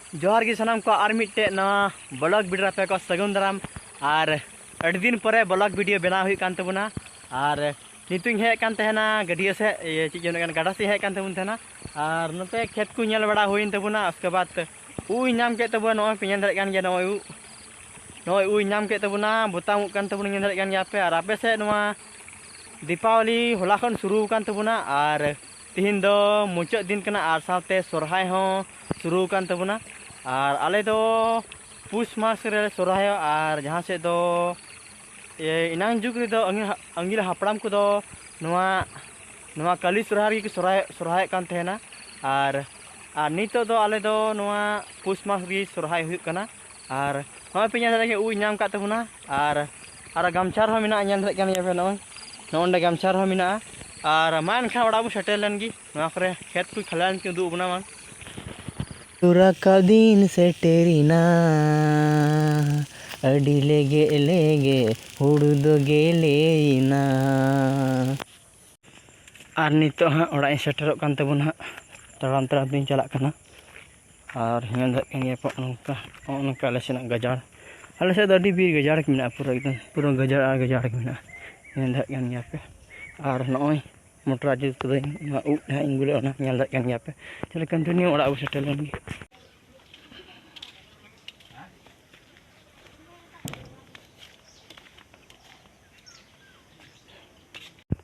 जोहार की सनाम को आर मिट्टे नवा ब्लॉग वीडियो पे को सगुन दाराम और अड़ी दिन परे ब्लॉग वीडियो बनाव हुई कान तबुना और नितुंग हेज कान तहना गडिया से चीज गाडा से हेज कान तबुन तहना और नते खेत को नेल बड़ा हुई तबुना। उसके बाद उई नाम के तबुना नय पे नेल दाड़े गया नय उई नाम के तबुना बोताम कान तबुना नेल दाड़े गया पे और आपे से नवा दीपावली होला खन शुरू कान तबुना और तिहिन दो मुचाद दिन कना और साथे सोरहाय हो शुरू कान तबुना और आले दो पुष मास रे सोरहाय और जहाँ से दो ये इनांग जुग रे दो अंगिल हापड़ाम को दो नवा काली सोरहाय की सोरहाय कान तहना और नितो दो आले दो नवा पुष मास री सोरहाय हुई कना और नय पे नेल दाड़े उई नाम का तबुना और गामछार हो मिना नेल दाड़े कान पे नोंडे गामछार हो मिना और मान खा ओड़ा बो सेटेल लेनगी नवा करे खेत को खलान के दू बना मान पूरा का दिन सेटेरिना अडी लेगे हुड़ू दो गेलेना और नितो हाँ ओड़ा सेटेरो कान तबुन हाँ तड़ाम तड़ाम दिन चला कना और नेल दाड़े कान पे नोंका आले सेना गजाड़ आले से अडी बीर गजाड़ के मिना पूरा एकदम पूरा गजाड़ के मिना नेल दाड़े कान पे और नय मोटरा जुग तो उब हाँ इंगुले नेल दाड़े कान पे चलो कंटिन्यू ओड़ा बो सेटेल लेनगी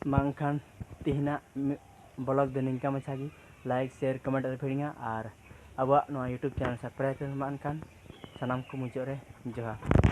मांगखान तिहिना ब्लॉग दो निंका मछागी लाइक शेयर कमेंट फेरिंगा और अब यूट्यूब चैनल सब्सक्राइब मानखान सनाम को मुझे जोहार।